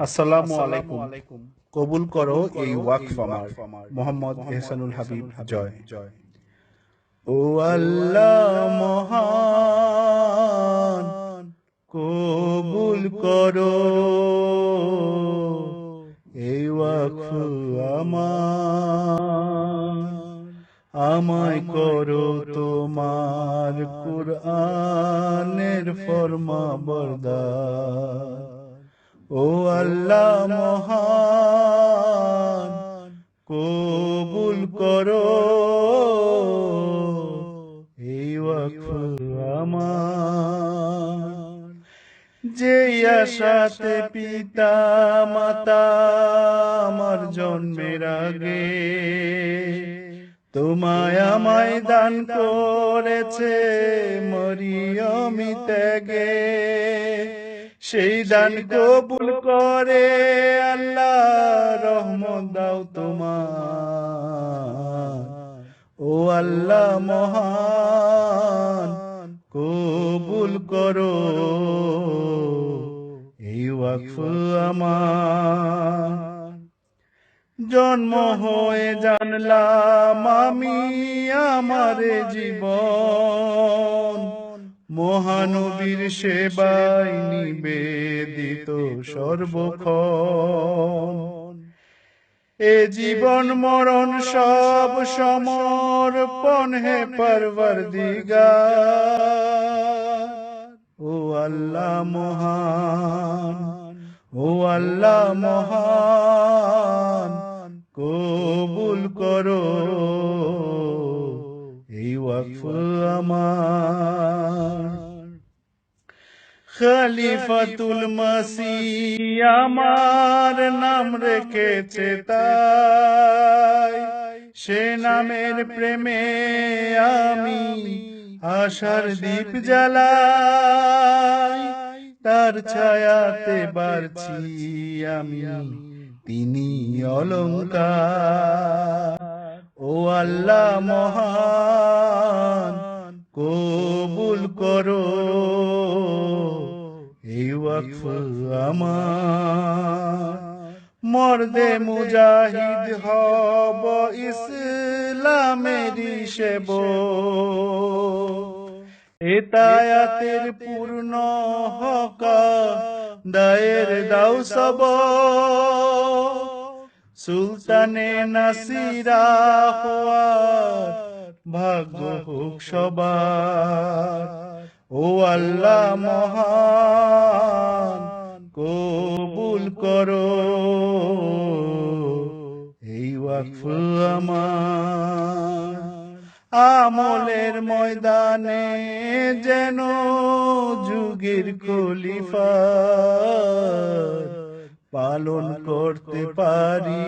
আসসালামু আলাইকুম। কবুল করো এই ওয়াকফ আমার। মোহাম্মদ এহসানুল হাবিব জয়। ও আল্লাহ মহান, কবুল করো এই ওয়াকফ আমার। আমায় করো তোমার কুরআনের ফরমাবরদার। ও আল্লাহ মহান, কবুল করো এই ওয়াকফ আমার। যে আশাতে পিতা মাতা আমার জন্মের আগে তোমায় আমায় দান করেছে মরিয়মি ত্যাগে, সেই দান কবুল করে আল্লাহ রহমত দাও তোমার। ও আল্লাহ মহান, কবুল করো এই ওয়াকফ আমার। জন্ম হয়ে জানলাম আমি আমার জীবন মহানবীর সেবায় নিবেদিত সর্বক্ষণ। এ জীবন মরণ সব সমর্পণ হে পরওয়ারদিগার। ও আল্লাহ মহান, ও আল্লাহ মহান, কবুল করো এই ওয়াকফ আমার। খলিফাতুল মসিহ আমার নাম রেখেছে তাই, সে নামের প্রেমে আমি আশার দীপ জ্বালাই। তার ছায়াতে বাড়ছি আমি, তিনি অলংকার। ও আল্লাহ মহান, কবুল করো এই ওয়াকফ আমার। মর্দে মুজাহিদ হব ইসলামেরই সেবক, হিদায়াতের পূর্ণ হক দায়ের দাও সব। সুলতানে নাসিরা হওয়ার ভাগ্য হোক সবার। ও আল্লাহ মহান, কবুল করো এই ওয়াকফ আমার। আমলের ময়দানে যেন যুগের খলিফা পালন করতে পারি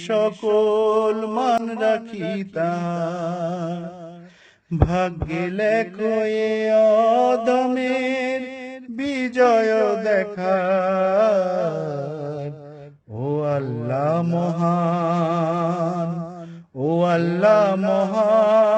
সকল মান রাখি তার। ভাগ্যে লেখো এ অদমের বিজয় দেখার। ও আল্লাহ মহান, ও আল্লাহ মহান,